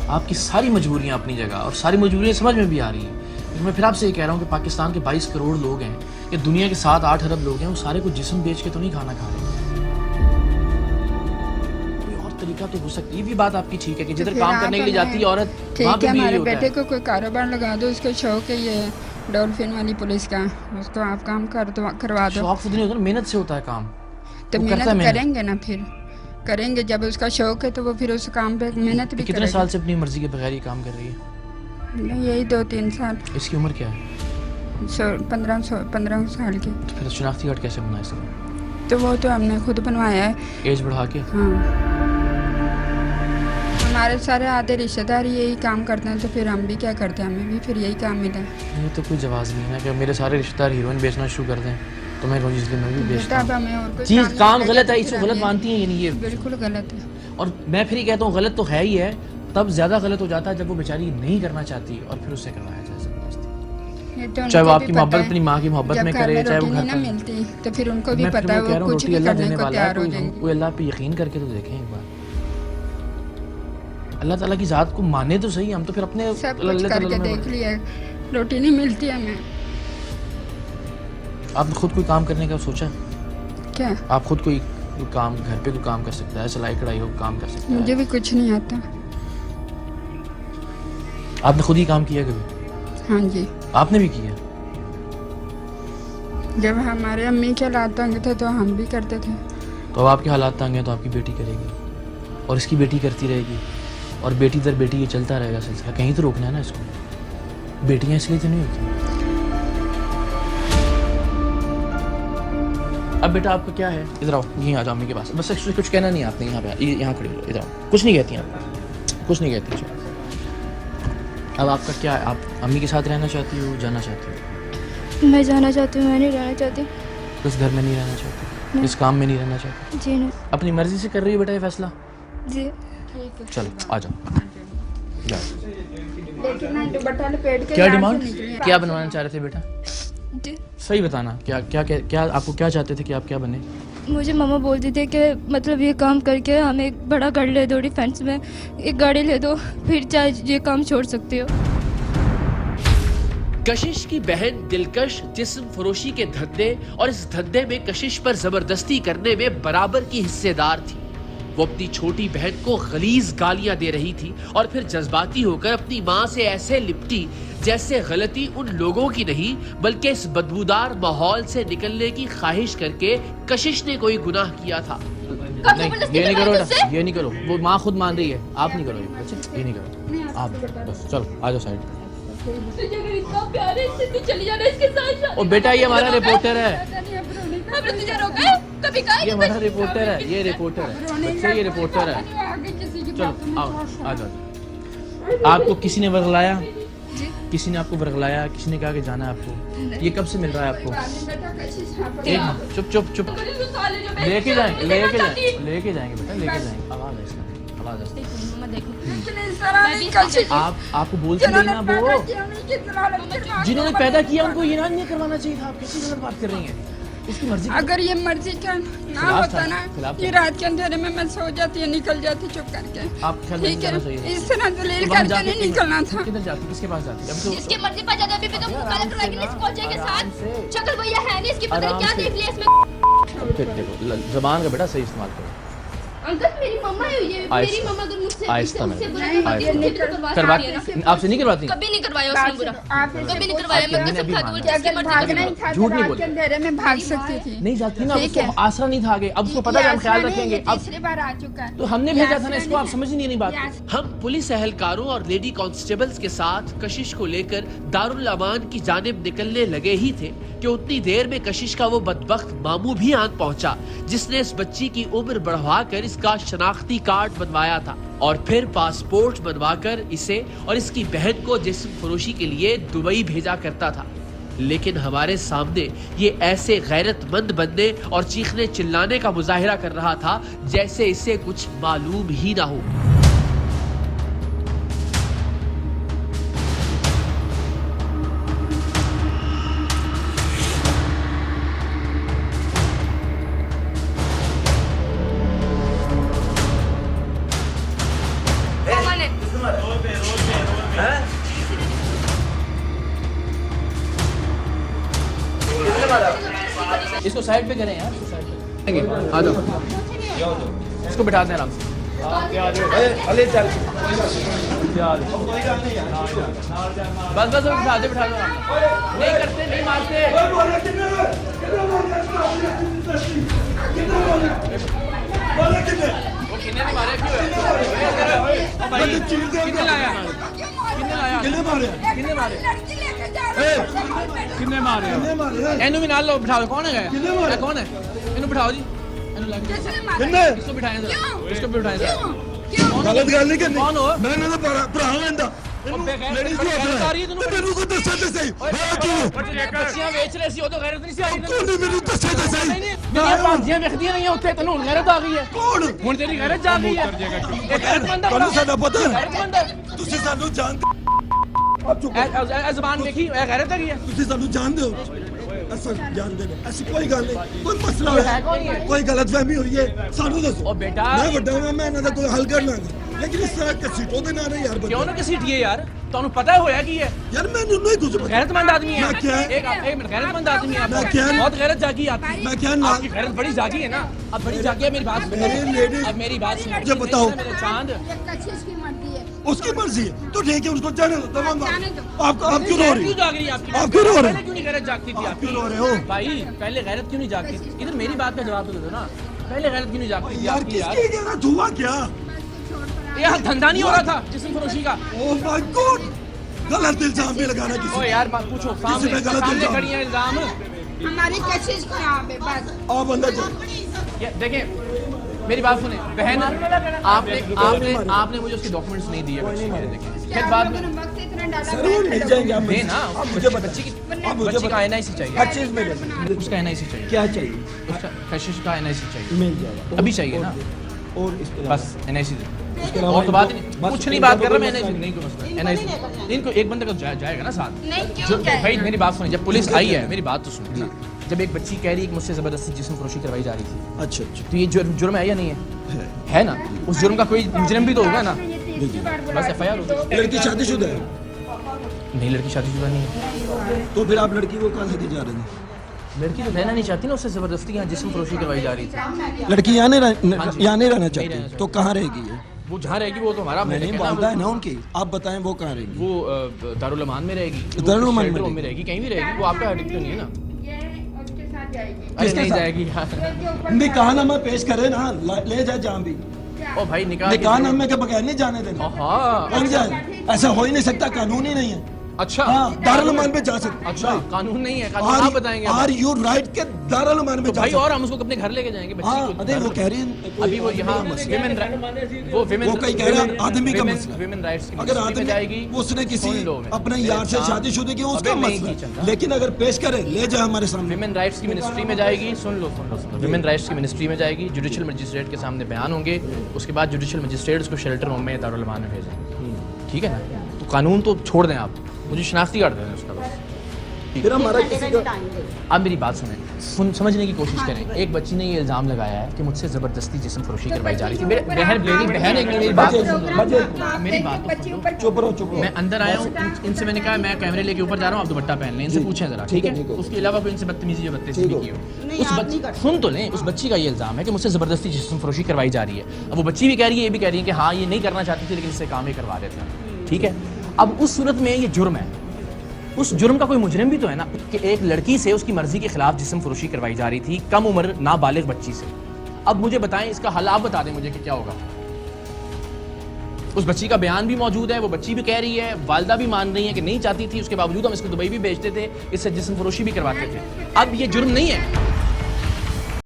आपकी सारी मजबूरियाँ अपनी जगह और सारी मजबूरियाँ समझ में भी आ रही हैं। लेकिन मैं फिर आपसे ये कह रहा हूँ कि पाकिस्तान के 22 करोड़ लोग हैं, या दुनिया के 7-8 अरब लोग हैं, वो सारे को जिस्म बेच के तो नहीं खाना खा रहे। कोई और तरीका तो हो सकता है। ये भी बात आपकी ठीक है कि जिधर काम करने के लिए जाती है औरत, वहाँ पे भी हमारे यही होता बेटे है। को कोई कारोबार लगा दो, उसको शौक है ये डॉल्फिन वाली पुलिस का, उसको आप काम करवा दो। शौक से नहीं होता ना, मेहनत से होता है काम। तो वो करता है मेहनत करेंगे ना, फिर करेंगे जब उसका शौक है तो वो फिर उस काम पे मेहनत भी कितने साल से अपनी मर्जी के बगैर ये काम कर रही है? नहीं, यही 2-3 साल। इसकी उम्र क्या है? 15 साल की। तो फिर शनाख्ती कार्ड कैसे बना इसका? तो वो तो हमने खुद बनवाया है। एज बढ़ा के? हाँ, हमारे सारे आधे रिश्तेदार यही काम करते हैं, तो फिर हम भी क्या करते हैं, हमें भी फिर यही काम मिला है। ये तो कोई जवाब नहीं है कि मेरे सारे रिश्तेदार हीरोइन बेचना शुरू कर दें तो मैं कहूँ इसलिए मैं भी बेचता हूँ। हमें और कोई चीज़ काम गलत है, नहीं इसको गलत मानती हैं? यानी ये बिल्कुल गलत है। और मैं फिर ही कहता हूँ गलत तो है ही है, तब ज़्यादा गलत हो जाता है जब वो बेचारी नहीं करना चाहती और फिर उससे करवाया जाए ज़बरदस्ती। चाहे वो आपकी मोहब्बत अपनी माँ की मोहब्बत में करे, चाहे वो घर ना पर मिलती, तो फिर उनको भी मैं पता है वो कुछ भी करने को तैयार हो जाएंगे। कोई अल्लाह पे यकीन करके तो देखें एक बार, अल्लाह ताला की ज़ात को माने तो सही। हम तो फिर अपने सब कुछ करके देख लिया, रोटी नहीं मिलती हमें। आपने खुद कोई काम करने का सोचा? क्या आप खुद कोई काम घर पे कोई काम कर सकता है, सिलाई कढ़ाई का काम कर सकता है? मुझे भी कुछ नहीं आता। आपने खुद ही काम किया कभी? हाँ जी, आपने भी किया? जब हमारे अम्मी के हालात तंग थे तो हम भी करते थे। तो अब आपके हालात तंग हैं तो आपकी बेटी करेगी और इसकी बेटी करती रहेगी और बेटी दर बेटी ये चलता रहेगा सिलसिला। कहीं तो रोकना है ना इसको। बेटियां इसलिए तो नहीं होती। अब बेटा आपका क्या है? इधर आओ, यहीं आ जाओ अम्मी के पास। बस एक्चुअली कुछ कहना नहीं आपने, यहाँ पे यहाँ खड़ी हो, इधर आओ। कुछ नहीं कहती आप, कुछ नहीं कहती। अब आपका क्या है? आप अम्मी के साथ रहना चाहती हो, जाना चाहती हो? मैं जाना चाहती हूँ, मैं नहीं रहना चाहती। इस घर में नहीं रहना चाहती? इस काम में नहीं रहना चाहती? जी नहीं। अपनी मर्जी से कर रही है बेटा ये फैसला? जी। चलो आ जाओ। लेकिन क्या डिमांड, क्या बनवाना चाह रहे थे बेटा? जी। सही बताना, क्या क्या क्या, क्या आपको क्या चाहते थे कि आप क्या बने? मुझे मामा बोलती थी कि मतलब ये काम करके हमें एक बड़ा घर ले दो, डिफेंस में एक गाड़ी ले दो, फिर चाहे ये काम छोड़ सकते हो। कशिश की बहन दिलकश जिस्म फरोशी के धंधे और इस धंधे में कशिश पर जबरदस्ती करने में बराबर की हिस्सेदार थी। वो अपनी छोटी बहन को गलीज गालियां दे रही थी और फिर जज्बाती होकर अपनी माँ से ऐसे लिपटी जैसे गलती उन लोगों की नहीं बल्कि इस बदबूदार माहौल से निकलने की ख्वाहिश करके कशिश ने कोई गुनाह किया था। नहीं, ये नहीं करो बेटा, ये नहीं करो। वो माँ खुद मान रही है, आप नहीं करो ये नहीं करो आप। बस चलो आ जाओ साइड। और बेटा ये हमारा रिपोर्टर है, ये हमारा रिपोर्टर है, ये रिपोर्टर है बच्चे, ये रिपोर्टर है। चलो आओ आ जाओ। आपको किसी ने वर्गलाया? किसी ने आपको वर्गलाया? किसी ने कहा कि जाना है आपको? ये कब से मिल रहा है आपको? एक चुप चुप चुप, लेके जाएंगे लेके जाएंगे लेके जाएंगे बेटा, लेके जाएंगे। आवाज है इसका, आवाज है। आपको बोलती नहीं ना वो जिन्होंने पैदा किया उनको ये ना नहीं करवाना चाहिए था। आप कैसी गलत बात कर रही हैं? उसकी मर्जी। अगर ये मर्जी का ना होता ना, ये रात के अंधेरे में मैं सो जाती है, निकल जाती चुप करके। आप ठीक है, इस तरह दलील करके नहीं निकलना था। किधर जाती, किसके पास जाती? अब तो इसकी मर्जी पर जाता अभी भी तो मुकालत करवाएंगे इस कोचे के साथ। शक्ल भैया है नहीं इसकी, पता नहीं क्या देख लिया इसमें। फिर देखो जबान का बेटा सही इस्तेमाल करो। अंकल मेरी मम्मा है ये, मेरी मम्मा अगर मुझसे आहिस्ता में बुरा करवा, आपसे नहीं करवाती? कभी नहीं करवाया उसने बुरा, कभी नहीं करवाया। मैं कसम खा दूं जिसकी मर्जी भागना ही था, झूठ नहीं रात बोल। के अंधेरे में भाग सकती थी। नहीं जाती ना, उसको आसरा नहीं था आगे। अब उसको पता है हम ख्याल रखेंगे। अब तीसरी बार आ चुका है, तो हमने भेजा था ना इसको, आप समझ नहीं बात। हम पुलिस एहलकारों और लेडी कांस्टेबल्स के साथ कशिश को लेकर दारुल अमान की जानिब निकलने लगे ही थे कि उतनी देर में कशिश का वो बदबख्त मामू भी आन पहुंचा जिसने इस बच्ची की उम्र बढ़वाकर इसका शनाख्ती कार्ड बनवाया था और फिर पासपोर्ट बनवाकर इसे और इसकी बहन को जिस्म फरोशी के लिए दुबई भेजा करता था। लेकिन हमारे सामने ये ऐसे गैरतमंद बनने और चीखने चिल्लाने का मुजाहिरा कर रहा था जैसे इसे कुछ मालूम ही ना हो। साइड पे करें यार, इसको साइड पे आ जाओ, इसको बिठा दें आराम से। बस बस बिठा दो आराम से। नहीं करते, नहीं मारते। वो किन्ने ने मारे, क्यों है? किन्ने लाया? किन्ने मारे? किन्ने मारे? किन्ने मारे? इन्हों भी नाल लो, बिठाओ। कौन है? ये कौन है? इन्हों बिठाओ जी, इन्हों लाके इसको बिठाएं जरा, इसको भी बिठाएं जरा। गलत गल नहीं करनी। कौन हो? मैं ना भरा लेंदा लेडीज को आ रही है तैਨੂੰ। ਮੈਨੂੰ ਕੋ ਦੱਸੇ ਤੇ ਸਹੀ ਮੈਂ ਕਿਉਂ ਬੱਚੀਆਂ ਵੇਚ ਰਹੇ ਸੀ, ਉਹ ਤਾਂ ਗੈਰਤ ਨਹੀਂ ਸੀ ਆਈ। ਕੋਣ ਮੈਨੂੰ ਦੱਸੇ ਤੇ ਸਹੀ ਮੇਰੀਆਂ ਭਾਂਜੀਆਂ ਵੇਖਦੀਆਂ ਰਹੀਆਂ ਉੱਥੇ, ਤੈਨੂੰ ਹੁਣ ਗੈਰਤ ਆ ਗਈ ਹੈ। ਕੌਣ ਹੁਣ ਤੇਰੀ ਗੈਰਤ ਜਾ ਗਈ ਹੈ। ਇਹ ਗੈਰਤਮੰਦ ਹੈ, ਤੁਹਾਨੂੰ ਸਾਡਾ ਪਤਾ ਹੈ? ਗੈਰਤਮੰਦ ਹੈ। ਤੁਸੀਂ ਸਾਨੂੰ ਜਾਣਦੇ ਇਹ ਜ਼ਬਾਨ ਵੇਖੀ, ਇਹ ਗੈਰਤ ਹੈਗੀ ਹੈ। ਤੁਸੀਂ ਸਾਨੂੰ ਜਾਣਦੇ ਹੋ? ਅਸਾਂ ਜਾਣਦੇ ਨੇ, ਐਸੀ ਕੋਈ ਗੱਲ ਨਹੀਂ, ਕੋਈ ਮਸਲਾ ਹੈ ਹੋਇਆ, ਕੌਣ ਹੈ? ਕੋਈ ਗਲਤਫਹਿਮੀ ਹੋਈ ਹੈ ਸਾਨੂੰ ਦੱਸੋ। ਉਹ ਬੇਟਾ, ਮੈਂ ਵੱਡਾ ਹਾਂ, ਮੈਂ ਇਹਨਾਂ ਦਾ ਕੋਈ ਹੱਲ ਕਰ ਲਾਂਗਾ, ਲੇਕਿਨ ਇਸ ਤਰ੍ਹਾਂ ਕਸੀਟੋ ਦੇ ਨਾਲ ਯਾਰ ਕਿਉਂ ਨਾ ਘਸੀਟੀਏ ਯਾਰ? ਤੁਹਾਨੂੰ ਪਤਾ ਹੈ ਹੋਇਆ ਕੀ ਹੈ? यार मैंने नहीं कुछ बताया। गैरतमंद आदमी है। मैं क्या? एक मिनट, गैरतमंद आदमी है आप। मैं क्या? बहुत गैरत जागी आपकी। मैं क्या ना आपकी गैरत बड़ी जागी है ना, अब बड़ी जागी है। मेरी बात सुनो, मेरी लेडीज- अब मेरी बात सुनो। मुझे बताओ। मेरे चांद, उसकी मर्जी है तो ठीक है, उसको जाने दो। तमाम आप क्यों रो रही क्यों हो? जाग रही है आपकी? आप क्यों रो रहे हो? पहले क्यों नहीं गैरत जागती थी आप आपकी? क्यों रो रहे हो? भाई पहले गैरत क्यों नहीं जागती थी? इधर मेरी बात का जवाब तो दे दो ना। पहले गैरत क्यों नहीं जागती थी यार आपकी? यार किसकी गलत हुआ क्या? यहाँ धंधा नहीं हो रहा था जिस्म फरोशी का? ओह माय गॉड, गलत इल्जाम भी लगाना ओ किसी यार बात पूछो, सामने पे गलत सामने इल्जाम। खड़ी है इल्जाम। हमारी कशिश खराब है बस। आप अंदर जाओ। ये देखें, मेरी बात सुने बहन, आपने आपने आपने मुझे उसके डॉक्यूमेंट्स नहीं दिए बच्ची के, देखें फिर बाद में वक्त इतना डाला सर वो मिल जाएंगे आप दे ना। आप मुझे बता, बच्ची की आप मुझे बच्ची का बता, एनआईसी चाहिए। हर चीज मिलेगी। उसका एनआईसी चाहिए, क्या चाहिए? उसका कशिश का एनआईसी चाहिए। मिल जाएगा। अभी चाहिए ना? और इसके बस एनआईसी उसके अलावा और तो बात ही नहीं, बस कुछ नहीं बात कर रहा मैं। इनको एनआईसी नहीं, कोई मसला एनआईसी इनको एक बंदे का जाएगा ना साथ। नहीं जो क्यों क्या भाई मेरी बात सुनिए, जब पुलिस आई है, मेरी बात तो सुनिए ना। जब एक बच्ची कह रही है कि मुझसे जबरदस्ती जिस्म फरोशी करवाई जा रही थी, अच्छा अच्छा तो ये जुर्म है या नहीं है? है ना? उस जुर्म का कोई मुजरिम भी तो होगा ना। बस एफआईआर होगी। लड़की शादीशुदा है नहीं, लड़की शादीशुदा नहीं है। तो फिर आप लड़की को कहाँ लेके जा रहे हैं? लड़की तो रहना नहीं चाहती ना, उससे जबरदस्ती यहाँ जिस्म फरोशी करवाई जा रही थी। लड़की यहाँ नहीं हाँ जी। यहाँ नहीं रहना नहीं चाहती रहना तो कहाँ रहेगी ये? वो जहाँ रहेगी वो तो हमारा नहीं है वालदा है ना उनकी, आप बताएं वो कहाँ रहेगी? वो दारुल अमान में रहेगी, वो दारुल अमान में शेल्टर होम में रहेगी, कहीं भी रहेगी। वो आपका हेडिक तो नहीं है ना? अरे किसके नहीं साथ? जाएगी यार। निकाहनामा पेश करे ना, ले जाए जहाँ भी। ओ भाई निकाहनामे के बगैर नहीं जाने देना। हाँ कहीं जाए, ऐसा हो ही नहीं सकता, कानून ही नहीं है। अच्छा हाँ, दारुल अमान पे जा सकते। अच्छा, कानून नहीं है, कानून आप बताएंगे। आर यू राइट के दारुल अमान में तो जा भाई सकते। और हम उसको अपने घर लेके जाएंगे बच्ची हाँ को। अरे वो कह रही है अभी वो यहाँ विमेन वो कहीं कह रहा है आदमी का मसला। विमेन राइट्स की अगर मिनिस्ट्री में आदमी जाएगी, उसने किसी सुन लो मैं। अपने यार से हाँ। शादीशुदा की उसका अबे मैं मसला ही चल रहा। लेकिन अगर पेश करे, ले जाए हमारे सामने। विमेन राइट्स की मिनिस्ट्री में जाएगी, सुन लो विमेन राइट्स की मिनिस्ट्री में जाएगी, जुडिशियल मजिस्ट्रेट के सामने बयान होंगे, उसके बाद जुडिशियल मजिस्ट्रेट उसको शेल्टर होम में दारुल अमान में भेजेंगे। ठीक है ना? तो कानून तो छोड़ दें आप, मुझे शनाख्ती कार्ड दें उसका बस। फिर हमारा किसी का आप मेरी बात समझने की कोशिश करें। एक बच्ची ने ये इल्ज़ाम लगाया है कि मुझसे ज़बरदस्ती जिस्म फरोशी करवाई जा रही थी। मेरी बहन एक मेरी बात तो सुन लो। मेरी बात तो सुन लो। चुप रहो। मैं अंदर आया हूँ, इनसे मैंने कहा मैं कैमरे लेके ऊपर जा रहा हूँ, आप दुपट्टा पहन लें, इनसे पूछें जरा, ठीक है? उसके अलावा कोई इनसे बदतमीजी या बदतमीजी की हो। उस बच्ची सुन तो लें, उस बच्ची का ये इल्ज़ाम है कि मुझसे ज़बरदस्ती जिस्म फरोशी करवाई जा रही है। अब वो बच्ची भी कह रही है, ये भी कह रही है कि हाँ ये नहीं करना चाहती थी लेकिन इससे काम ही करवा रहे थे। ठीक है, अब उस सूरत में ये जुर्म है, उस जुर्म का कोई मुजरिम भी तो है ना कि एक लड़की से उसकी मर्जी के खिलाफ जिस्म फरोशी करवाई जा रही थी, कम उम्र नाबालिग बच्ची से। अब मुझे बताएं इसका हल, आप बता दें मुझे कि क्या होगा। उस बच्ची का बयान भी मौजूद है, वो बच्ची भी कह रही है, वालिदा भी मान रही है कि नहीं चाहती थी, उसके बावजूद हम इसको दुबई भी भेजते थे, इससे जिस्म फरोशी भी करवाते थे। अब ये जुर्म नहीं है,